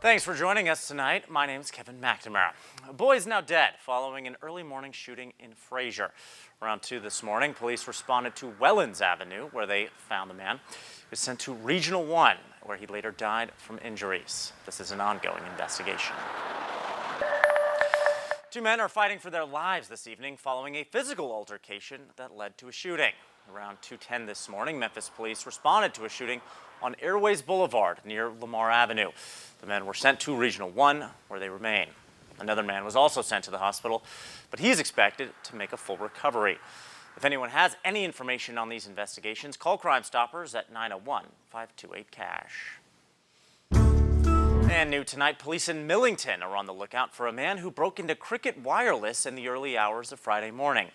Thanks for joining us tonight. My name is Kevin McNamara. A boy is now dead following an early morning shooting in Frasier. Around 2 this morning, police responded to Wellens Avenue, where they found the man. He was sent to Regional 1, where he later died from injuries. This is an ongoing investigation. Two men are fighting for their lives this evening following a physical altercation that led to a shooting. Around 2:10 this morning, Memphis police responded to a shooting on Airways Boulevard near Lamar Avenue. The men were sent to Regional 1, where they remain. Another man was also sent to the hospital, but he's expected to make a full recovery. If anyone has any information on these investigations, call Crime Stoppers at 901-528-CASH. And new tonight, police in Millington are on the lookout for a man who broke into Cricket Wireless in the early hours of Friday morning.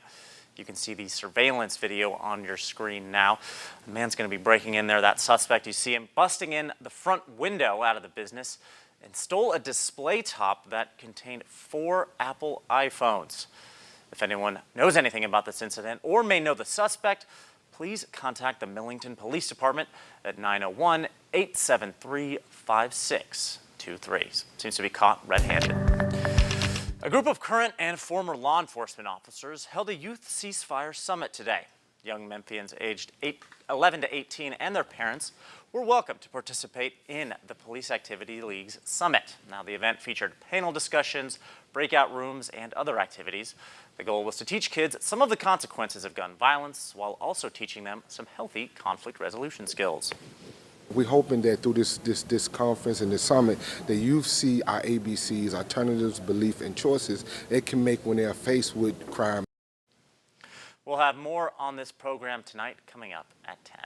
You can see the surveillance video on your screen now. The man's going to be breaking in there. That suspect, you see him busting in the front window out of the business and stole a display top that contained 4 Apple iPhones. If anyone knows anything about this incident or may know the suspect, please contact the Millington Police Department at 901-873-5623. Seems to be caught red-handed. A group of current and former law enforcement officers held a youth ceasefire summit today. Young Memphians aged 11 to 18 and their parents were welcome to participate in the Police Activity League's summit. Now, the event featured panel discussions, breakout rooms, and other activities. The goal was to teach kids some of the consequences of gun violence while also teaching them some healthy conflict resolution skills. We're hoping that through this conference and this summit, the youth see our ABCs, alternatives, belief, and choices they can make when they are faced with crime. We'll have more on this program tonight coming up at 10.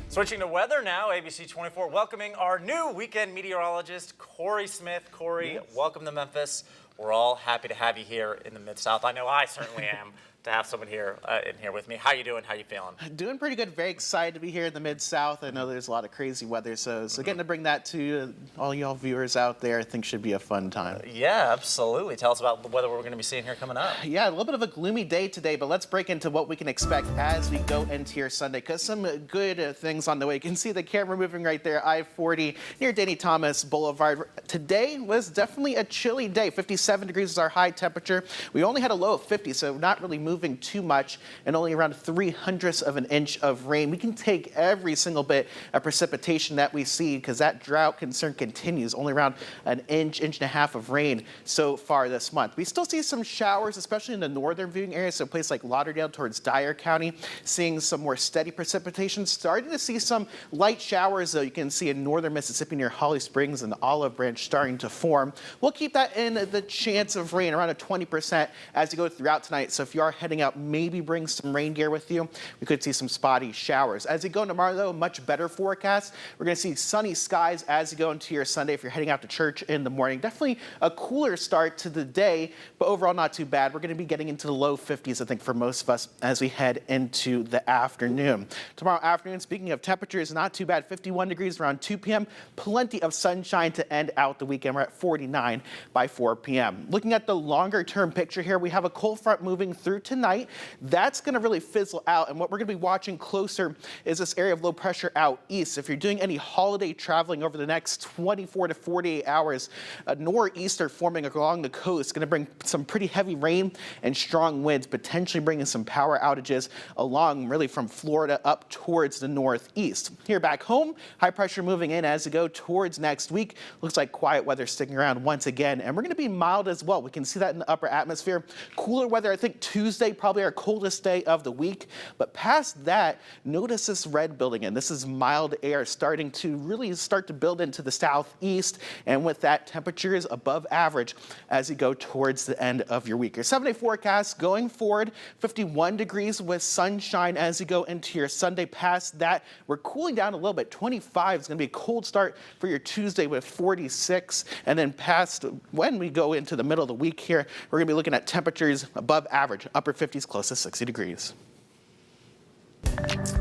Switching to weather now, ABC24 welcoming our new weekend meteorologist, Corey Smith. Corey, yes. Welcome to Memphis. We're all happy to have you here in the Mid-South. I know I certainly am to have someone here in here with me. How you doing? How you feeling? Doing pretty good. Very excited to be here in the Mid-South. I know there's a lot of crazy weather, so getting to bring that to all y'all viewers out there, I think should be a fun time. Yeah, absolutely. Tell us about the weather we're going to be seeing here coming up. Yeah, a little bit of a gloomy day today, but let's break into what we can expect as we go into your Sunday, because some good things on the way. You can see the camera moving right there, I-40 near Danny Thomas Boulevard. Today was definitely a chilly day. 57 degrees is our high temperature. We only had a low of 50, so not really moving too much, and only around 0.03 of an inch of rain. We can take every single bit of precipitation that we see because that drought concern continues. Only around an inch and a half of rain so far this month. We still see some showers, especially in the northern viewing areas, so a place like Lauderdale towards Dyer County, seeing some more steady precipitation. Starting to see some light showers, though. You can see in northern Mississippi near Holly Springs and the Olive Branch starting to form. We'll keep that in the chance of rain around a 20% as you go throughout tonight. So if you are heading out, maybe bring some rain gear with you. We could see some spotty showers. As you go tomorrow, though, much better forecast. We're going to see sunny skies as you go into your Sunday if you're heading out to church in the morning. Definitely a cooler start to the day, but overall not too bad. We're going to be getting into the low 50s, I think, for most of us as we head into the afternoon. Tomorrow afternoon, speaking of temperatures, not too bad. 51 degrees around 2 p.m. Plenty of sunshine to end out the weekend. We're at 49 by 4 p.m. Looking at the longer term picture here, we have a cold front moving through tonight. That's going to really fizzle out, and what we're going to be watching closer is this area of low pressure out east. If you're doing any holiday traveling over the next 24 to 48 hours, a nor'easter forming along the coast going to bring some pretty heavy rain and strong winds, potentially bringing some power outages along really from Florida up towards the northeast. Here back home, high pressure moving in as we go towards next week. Looks like quiet weather sticking around once again, and we're going to be mild as well. We can see that in the upper atmosphere. Cooler weather, I think Tuesday, probably our coldest day of the week, but past that, notice this red building in. This is mild air starting to really start to build into the southeast, and with that, temperatures above average as you go towards the end of your week. Your 7-day forecast going forward, 51 degrees with sunshine as you go into your Sunday. Past that, we're cooling down a little bit. 25 is going to be a cold start for your Tuesday with 46, and then past when we go into the middle of the week here, we're going to be looking at temperatures above average, upper 50s, close to 60 degrees.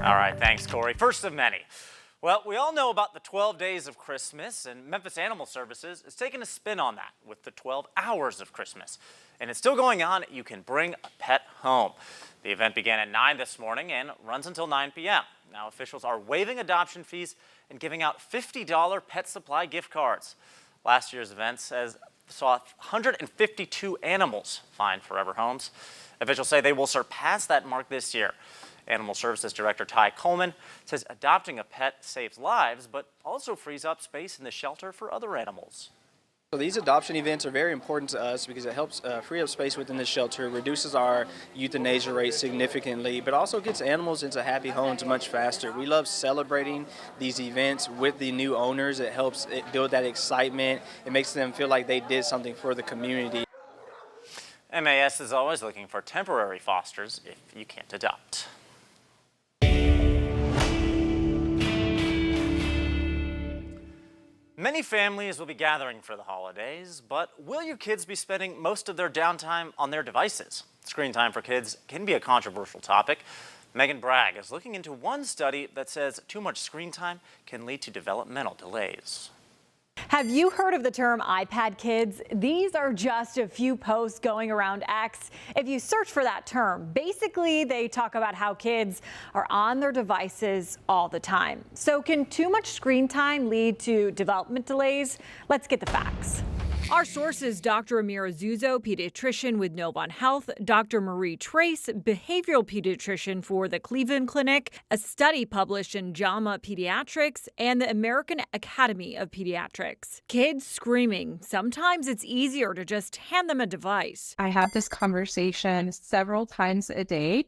All right, thanks, Corey. First of many. Well, we all know about the 12 days of Christmas, and Memphis Animal Services is taking a spin on that with the 12 hours of Christmas. And it's still going on. You can bring a pet home. The event began at 9 this morning and runs until 9 p.m. Now, officials are waiving adoption fees and giving out $50 pet supply gift cards. Last year's event saw 152 animals find forever homes. Officials say they will surpass that mark this year. Animal Services Director Ty Coleman says adopting a pet saves lives, but also frees up space in the shelter for other animals. So these adoption events are very important to us because it helps free up space within the shelter, reduces our euthanasia rate significantly, but also gets animals into happy homes much faster. We love celebrating these events with the new owners. It helps build that excitement. It makes them feel like they did something for the community. MAS is always looking for temporary fosters if you can't adopt. Many families will be gathering for the holidays, but will your kids be spending most of their downtime on their devices? Screen time for kids can be a controversial topic. Megan Bragg is looking into one study that says too much screen time can lead to developmental delays. Have you heard of the term iPad kids? These are just a few posts going around X. If you search for that term, basically they talk about how kids are on their devices all the time. So can too much screen time lead to development delays? Let's get the facts. Our sources, Dr. Amira Zuzo, pediatrician with Novant Health, Dr. Marie Trace, behavioral pediatrician for the Cleveland Clinic, a study published in JAMA Pediatrics, and the American Academy of Pediatrics. Kids screaming. Sometimes it's easier to just hand them a device. I have this conversation several times a day.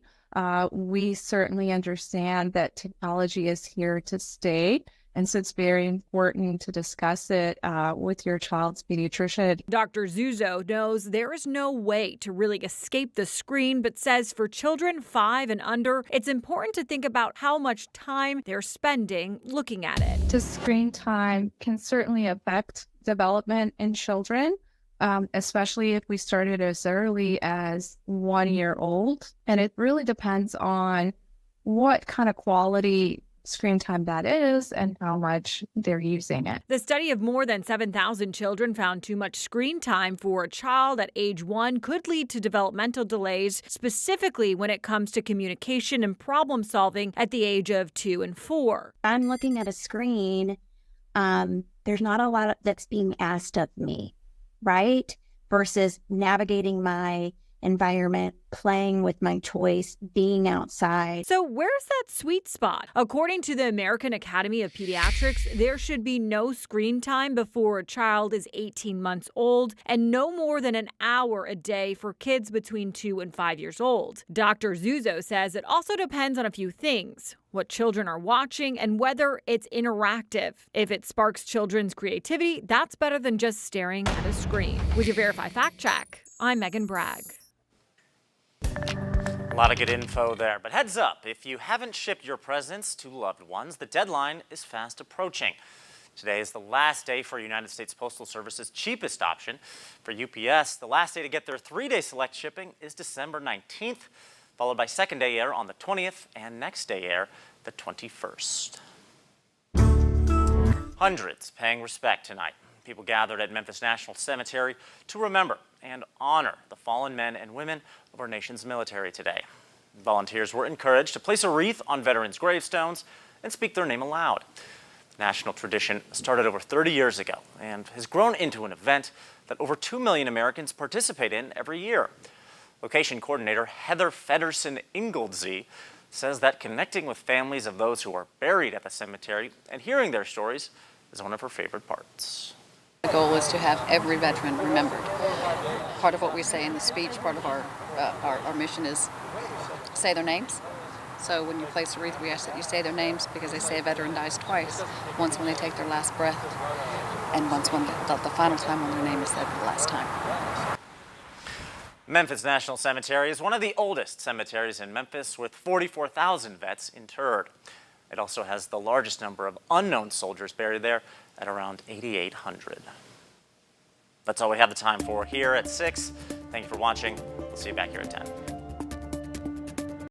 We certainly understand that technology is here to stay. And so it's very important to discuss it with your child's pediatrician. Dr. Zuzo knows there is no way to really escape the screen, but says for children 5 and under, it's important to think about how much time they're spending looking at it. The screen time can certainly affect development in children, especially if we started as early as 1 year old. And it really depends on what kind of quality screen time that is and how much they're using it. The study of more than 7,000 children found too much screen time for a child at age 1 could lead to developmental delays, specifically when it comes to communication and problem solving at the age of 2 and 4. I'm looking at a screen. There's not a lot that's being asked of me, right? Versus navigating my environment, playing with my toys, being outside. So where's that sweet spot? According to the American Academy of Pediatrics, there should be no screen time before a child is 18 months old and no more than an hour a day for kids between 2 and 5 years old. Dr. Zuzo says it also depends on a few things: what children are watching and whether it's interactive. If it sparks children's creativity, that's better than just staring at a screen. With your Verify Fact Check, I'm Megan Bragg. A lot of good info there, but heads up, if you haven't shipped your presents to loved ones, the deadline is fast approaching. Today is the last day for United States Postal Service's cheapest option. For UPS, the last day to get their 3-day select shipping is December 19th, followed by second-day air on the 20th and next-day air the 21st. Hundreds paying respect tonight. People gathered at Memphis National Cemetery to remember and honor the fallen men and women of our nation's military today. Volunteers were encouraged to place a wreath on veterans' gravestones and speak their name aloud. The national tradition started over 30 years ago and has grown into an event that over 2 million Americans participate in every year. Location coordinator Heather Fedderson Inglesey says that connecting with families of those who are buried at the cemetery and hearing their stories is one of her favorite parts. The goal is to have every veteran remembered. Part of what we say in the speech, part of our mission is say their names. So when you place a wreath, we ask that you say their names because they say a veteran dies twice. Once when they take their last breath, and once when the final time when their name is said the last time. Memphis National Cemetery is one of the oldest cemeteries in Memphis, with 44,000 vets interred. It also has the largest number of unknown soldiers buried there at around 8,800. That's all we have the time for here at 6. Thank you for watching. We'll see you back here at 10.